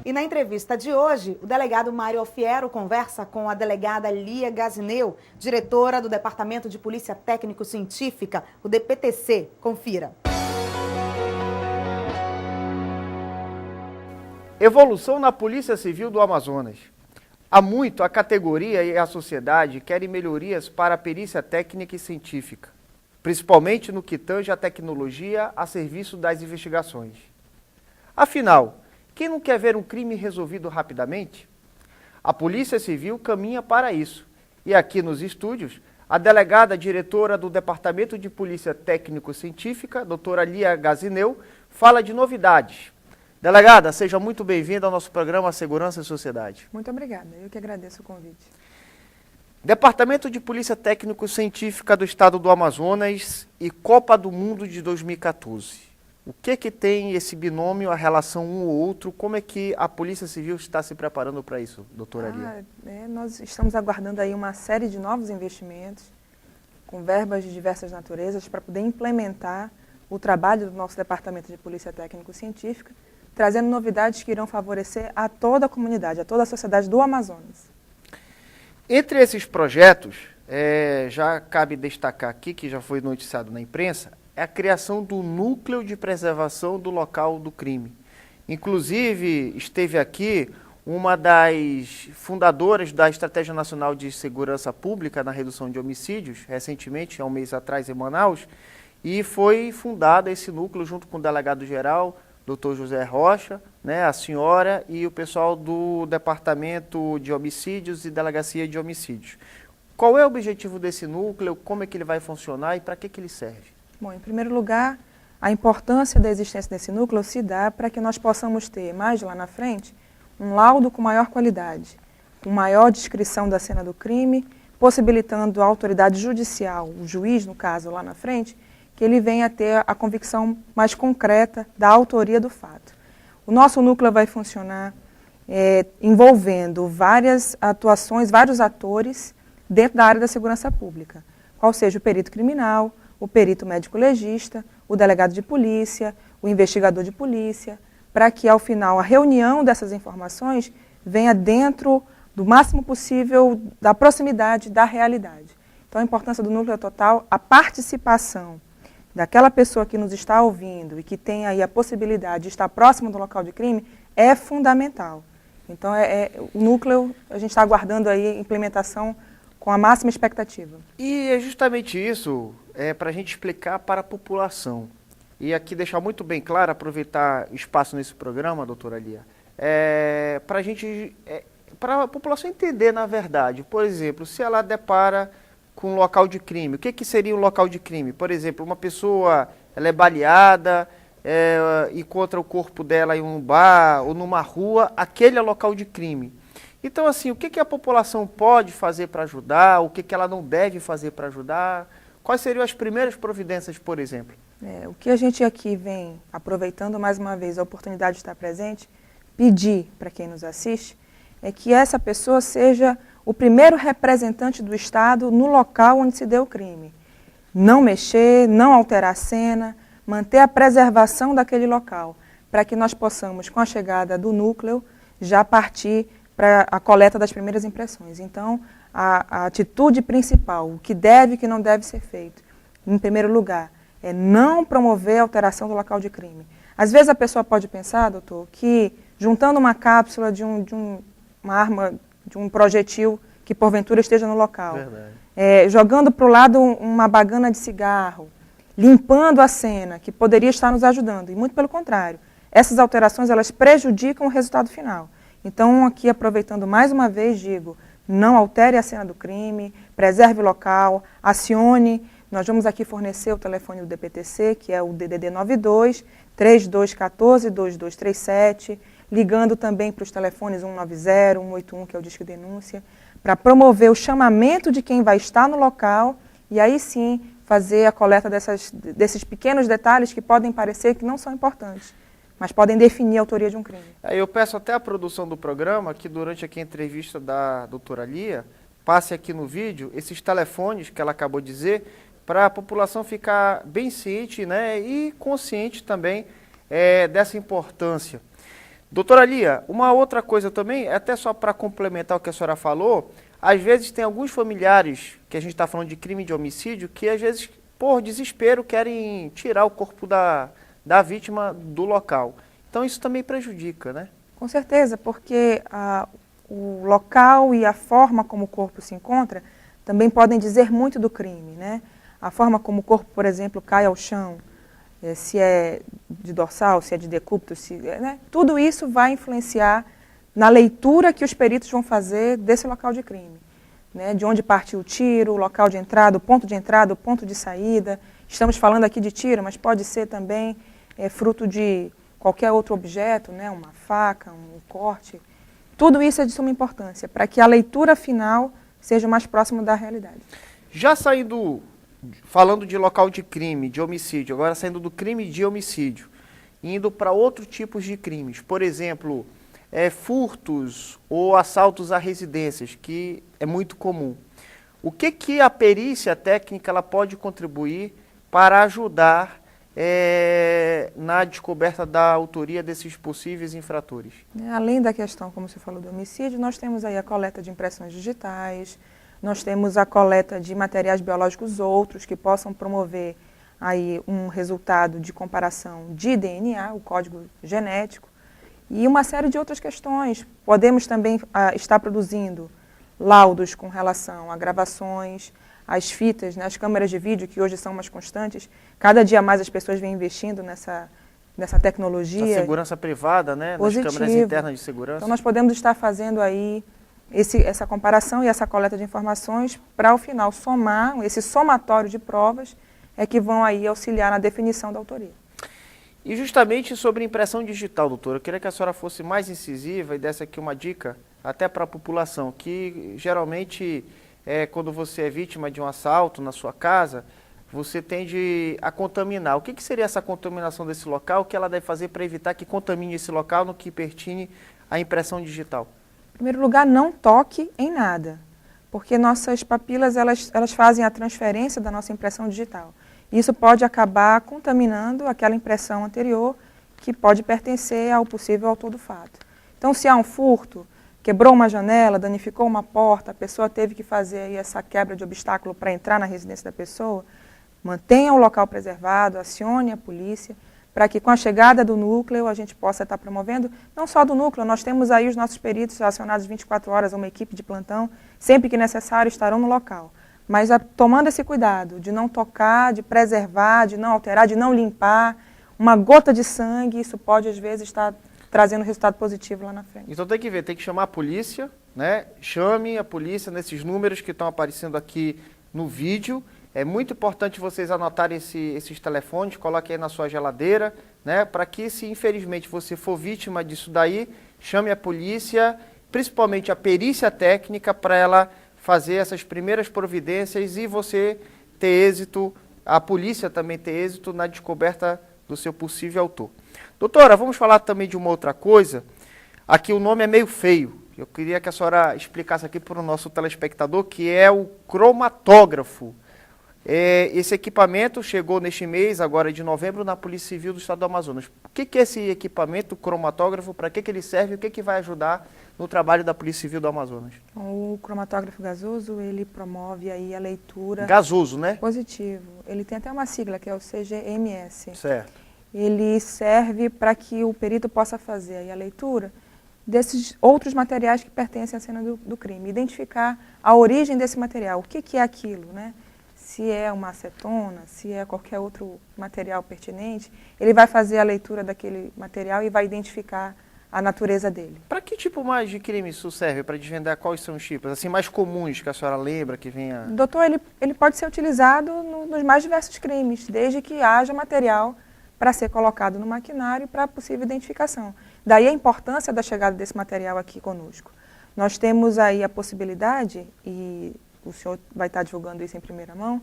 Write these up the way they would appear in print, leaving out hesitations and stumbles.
E na entrevista de hoje, o delegado Mário Alfiero conversa com a delegada Lia Gazineu, diretora do Departamento de Polícia Técnico-Científica, o DPTC. Confira. Evolução na Polícia Civil do Amazonas. Há muito a categoria e a sociedade querem melhorias para a perícia técnica e científica, principalmente no que tange a tecnologia a serviço das investigações. Afinal, quem não quer ver um crime resolvido rapidamente? A Polícia Civil caminha para isso. E aqui nos estúdios, a delegada diretora do Departamento de Polícia Técnico-Científica, doutora Lia Gazineu, fala de novidades. Delegada, seja muito bem-vinda ao nosso programa Segurança e Sociedade. Muito obrigada, eu que agradeço o convite. Departamento de Polícia Técnico-Científica do Estado do Amazonas e Copa do Mundo de 2014. O que tem esse binômio, a relação um ou outro? Como é que a Polícia Civil está se preparando para isso, doutora Lia? Nós estamos aguardando aí uma série de novos investimentos, com verbas de diversas naturezas, para poder implementar o trabalho do nosso Departamento de Polícia Técnico-Científica, trazendo novidades que irão favorecer a toda a comunidade, a toda a sociedade do Amazonas. Entre esses projetos, já cabe destacar aqui, que já foi noticiado na imprensa, é a criação do Núcleo de Preservação do Local do Crime. Inclusive, esteve aqui uma das fundadoras da Estratégia Nacional de Segurança Pública na redução de homicídios, recentemente, há um mês atrás, em Manaus, e foi fundado esse núcleo junto com o delegado-geral, Dr. José Rocha, a senhora e o pessoal do Departamento de Homicídios e Delegacia de Homicídios. Qual é o objetivo desse núcleo, como é que ele vai funcionar e para que ele serve? Bom, em primeiro lugar, a importância da existência desse núcleo se dá para que nós possamos ter, mais lá na frente, um laudo com maior qualidade, com maior descrição da cena do crime, possibilitando a autoridade judicial, o juiz, no caso, lá na frente, que ele venha a ter a convicção mais concreta da autoria do fato. O nosso núcleo vai funcionar envolvendo várias atuações, vários atores dentro da área da segurança pública, qual seja o perito criminal, o perito médico-legista, o delegado de polícia, o investigador de polícia, para que, ao final, a reunião dessas informações venha dentro do máximo possível da proximidade da realidade. Então, a importância do núcleo é total, a participação daquela pessoa que nos está ouvindo e que tem aí a possibilidade de estar próximo do local de crime é fundamental. Então, o núcleo, a gente está aguardando aí a implementação com a máxima expectativa. E é justamente isso, para a gente explicar para a população. E aqui deixar muito bem claro, aproveitar espaço nesse programa, doutora Lia, para a população entender, na verdade, por exemplo, se ela depara com um local de crime. O que seria um local de crime? Por exemplo, uma pessoa ela é baleada, encontra o corpo dela em um bar ou numa rua, aquele é o local de crime. Então, assim, o que a população pode fazer para ajudar, o que ela não deve fazer para ajudar? Quais seriam as primeiras providências, por exemplo? O que a gente aqui vem, aproveitando mais uma vez a oportunidade de estar presente, pedir para quem nos assiste, é que essa pessoa seja o primeiro representante do Estado no local onde se deu o crime. Não mexer, não alterar a cena, manter a preservação daquele local, para que nós possamos, com a chegada do núcleo, já partir para a coleta das primeiras impressões. Então, a atitude principal, o que deve e que não deve ser feito, em primeiro lugar, é não promover a alteração do local de crime. Às vezes a pessoa pode pensar, doutor, que juntando uma cápsula de uma arma, de um projetil que porventura esteja no local, jogando para o lado uma bagana de cigarro, limpando a cena, que poderia estar nos ajudando, e muito pelo contrário, essas alterações elas prejudicam o resultado final. Então, aqui aproveitando mais uma vez, digo, não altere a cena do crime, preserve o local, acione. Nós vamos aqui fornecer o telefone do DPTC, que é o DDD 92 3214 2237, ligando também para os telefones 190, 181, que é o Disque Denúncia, para promover o chamamento de quem vai estar no local e aí sim fazer a coleta desses pequenos detalhes que podem parecer que não são importantes, mas podem definir a autoria de um crime. Eu peço até a produção do programa que durante aqui a entrevista da doutora Lia, passe aqui no vídeo esses telefones que ela acabou de dizer, para a população ficar bem ciente, e consciente também dessa importância. Doutora Lia, uma outra coisa também, até só para complementar o que a senhora falou, às vezes tem alguns familiares, que a gente está falando de crime de homicídio, que às vezes, por desespero, querem tirar o corpo da vítima do local. Então isso também prejudica, né? Com certeza, porque o local e a forma como o corpo se encontra também podem dizer muito do crime, né? A forma como o corpo, por exemplo, cai ao chão, se é de dorsal, se é de decúbito, né? Tudo isso vai influenciar na leitura que os peritos vão fazer desse local de crime, né? De onde partiu o tiro, o local de entrada, o ponto de saída. Estamos falando aqui de tiro, mas pode ser também fruto de qualquer outro objeto, né? Uma faca, um corte. Tudo isso é de suma importância para que a leitura final seja mais próxima da realidade. Já falando de local de crime, de homicídio, agora saindo do crime de homicídio, indo para outros tipos de crimes, por exemplo, furtos ou assaltos a residências, que é muito comum. O que a perícia técnica ela pode contribuir para ajudar na descoberta da autoria desses possíveis infratores? Além da questão, como você falou, do homicídio, nós temos aí a coleta de impressões digitais, nós temos a coleta de materiais biológicos outros que possam promover aí um resultado de comparação de DNA, o código genético, e uma série de outras questões. Podemos também estar produzindo laudos com relação a gravações, as fitas, né, as câmeras de vídeo, que hoje são mais constantes. Cada dia mais as pessoas vêm investindo nessa tecnologia. A segurança privada, né? Positivo. Nas câmeras internas de segurança. Então nós podemos estar fazendo aí essa comparação e essa coleta de informações para, ao final, somar, esse somatório de provas que vão aí auxiliar na definição da autoria. E justamente sobre impressão digital, doutora, eu queria que a senhora fosse mais incisiva e desse aqui uma dica até para a população, que geralmente quando você é vítima de um assalto na sua casa, você tende a contaminar. O que seria essa contaminação desse local? O que ela deve fazer para evitar que contamine esse local no que pertine à impressão digital? Em primeiro lugar, não toque em nada, porque nossas papilas elas fazem a transferência da nossa impressão digital. Isso pode acabar contaminando aquela impressão anterior, que pode pertencer ao possível autor do fato. Então, se há um furto, quebrou uma janela, danificou uma porta, a pessoa teve que fazer aí essa quebra de obstáculo para entrar na residência da pessoa, mantenha o local preservado, acione a polícia, para que com a chegada do núcleo a gente possa estar promovendo, não só do núcleo, nós temos aí os nossos peritos acionados 24 horas, uma equipe de plantão, sempre que necessário estarão no local. Mas tomando esse cuidado de não tocar, de preservar, de não alterar, de não limpar, uma gota de sangue, isso pode às vezes estar trazendo resultado positivo lá na frente. Então tem que ver, tem que chamar a polícia, né? Chame a polícia nesses números que estão aparecendo aqui no vídeo. É muito importante vocês anotarem esses telefones, coloquem aí na sua geladeira, né? Para que, se infelizmente você for vítima disso daí, chame a polícia, principalmente a perícia técnica, para ela fazer essas primeiras providências e você ter êxito, a polícia também ter êxito na descoberta do seu possível autor. Doutora, vamos falar também de uma outra coisa. Aqui o nome é meio feio. Eu queria que a senhora explicasse aqui para o nosso telespectador, que é o cromatógrafo. Esse equipamento chegou neste mês, agora de novembro, na Polícia Civil do Estado do Amazonas. O que é esse equipamento, o cromatógrafo, para que ele serve e o que vai ajudar no trabalho da Polícia Civil do Amazonas? O cromatógrafo gasoso, ele promove aí a leitura... Gasoso, né? Positivo. Ele tem até uma sigla, que é o CGMS. Certo. Ele serve para que o perito possa fazer aí a leitura desses outros materiais que pertencem à cena do crime. Identificar a origem desse material, o que é aquilo, né? Se é uma acetona, se é qualquer outro material pertinente, ele vai fazer a leitura daquele material e vai identificar a natureza dele. Para que tipo mais de crime isso serve? Para desvendar quais são os tipos assim, mais comuns que a senhora lembra que venha... Doutor, ele pode ser utilizado nos mais diversos crimes, desde que haja material para ser colocado no maquinário para possível identificação. Daí a importância da chegada desse material aqui conosco. Nós temos aí a possibilidade, e o senhor vai estar divulgando isso em primeira mão,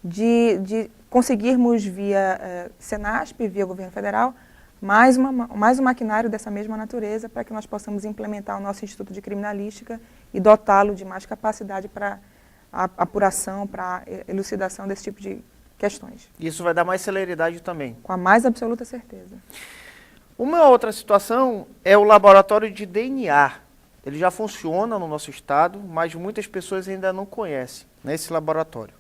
de conseguirmos via Senasp, via Governo Federal, mais um maquinário dessa mesma natureza para que nós possamos implementar o nosso Instituto de Criminalística e dotá-lo de mais capacidade para a apuração, para a elucidação desse tipo de questões. Isso vai dar mais celeridade também. Com a mais absoluta certeza. Uma outra situação é o laboratório de DNA. Ele já funciona no nosso estado, mas muitas pessoas ainda não conhecem, né, esse laboratório.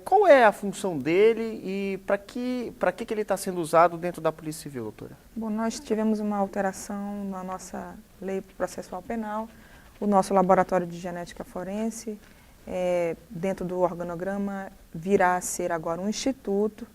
Qual é a função dele e para que ele está sendo usado dentro da Polícia Civil, doutora? Bom, nós tivemos uma alteração na nossa lei processual penal. O nosso laboratório de genética forense, dentro do organograma, virá a ser agora um instituto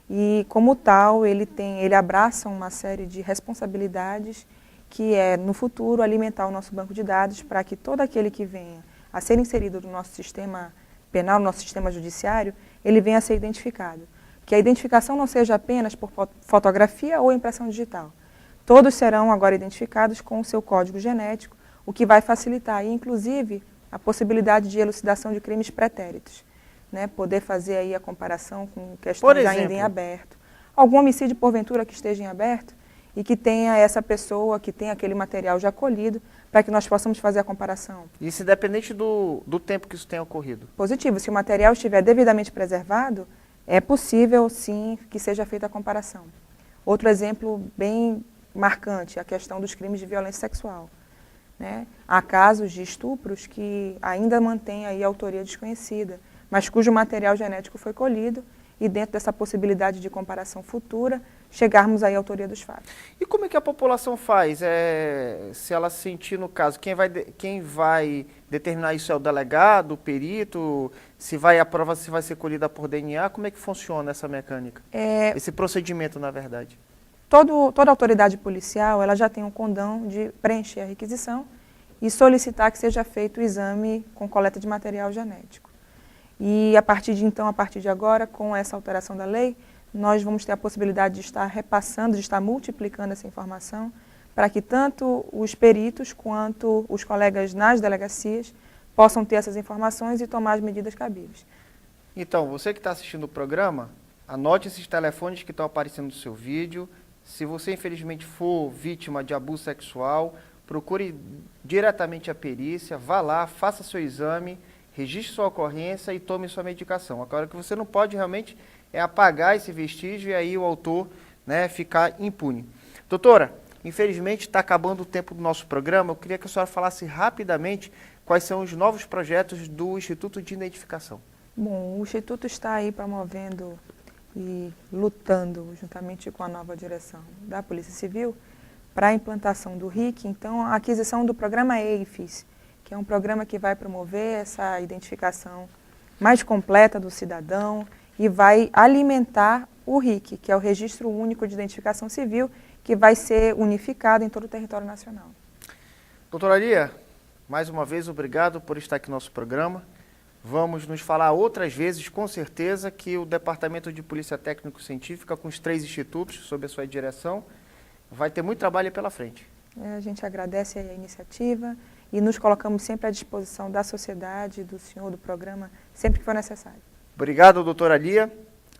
e, como tal, ele abraça uma série de responsabilidades que é, no futuro, alimentar o nosso banco de dados para que todo aquele que venha a ser inserido no nosso sistema penal, no nosso sistema judiciário, ele venha a ser identificado. Que a identificação não seja apenas por fotografia ou impressão digital. Todos serão agora identificados com o seu código genético, o que vai facilitar, inclusive, a possibilidade de elucidação de crimes pretéritos. Né? Poder fazer aí a comparação com questões ainda em aberto. Algum homicídio, porventura, que esteja em aberto e que tenha essa pessoa, que tenha aquele material já colhido, para que nós possamos fazer a comparação. Isso independente do tempo que isso tenha ocorrido? Positivo. Se o material estiver devidamente preservado, é possível, sim, que seja feita a comparação. Outro exemplo bem marcante, a questão dos crimes de violência sexual. Né? Há casos de estupros que ainda mantêm aí a autoria desconhecida, mas cujo material genético foi colhido e dentro dessa possibilidade de comparação futura, chegarmos aí à autoria dos fatos. E como é que a população faz? Se ela sentir, no caso, quem vai determinar isso é o delegado, o perito, a prova se vai ser colhida por DNA, como é que funciona essa mecânica? Esse procedimento, na verdade? Toda autoridade policial, ela já tem um condão de preencher a requisição e solicitar que seja feito o exame com coleta de material genético. E a partir de agora, com essa alteração da lei, nós vamos ter a possibilidade de estar repassando, de estar multiplicando essa informação, para que tanto os peritos quanto os colegas nas delegacias possam ter essas informações e tomar as medidas cabíveis. Então, você que está assistindo o programa, anote esses telefones que estão aparecendo no seu vídeo. Se você, infelizmente, for vítima de abuso sexual, procure diretamente a perícia, vá lá, faça seu exame, registre sua ocorrência e tome sua medicação. Agora, o que você não pode realmente é apagar esse vestígio e aí o autor, né, ficar impune. Doutora, infelizmente está acabando o tempo do nosso programa. Eu queria que a senhora falasse rapidamente quais são os novos projetos do Instituto de Identificação. Bom, o Instituto está aí promovendo e lutando, juntamente com a nova direção da Polícia Civil, para a implantação do RIC, então a aquisição do programa EIFES, que é um programa que vai promover essa identificação mais completa do cidadão e vai alimentar o RIC, que é o Registro Único de Identificação Civil, que vai ser unificado em todo o território nacional. Doutora Lia, mais uma vez, obrigado por estar aqui no nosso programa. Vamos nos falar outras vezes, com certeza, que o Departamento de Polícia Técnico-Científica, com os 3 institutos sob a sua direção, vai ter muito trabalho pela frente. A gente agradece a iniciativa e nos colocamos sempre à disposição da sociedade, do senhor, do programa, sempre que for necessário. Obrigado, doutora Lia,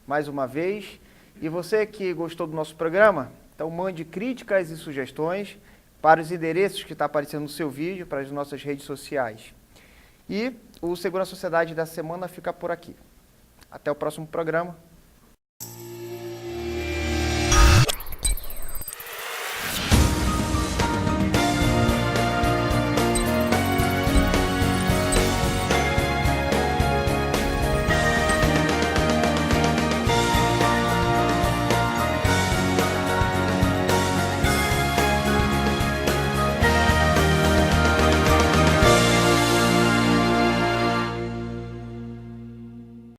mais uma vez. E você que gostou do nosso programa, então mande críticas e sugestões para os endereços que estão aparecendo no seu vídeo, para as nossas redes sociais. E o Segurança Sociedade da semana fica por aqui. Até o próximo programa.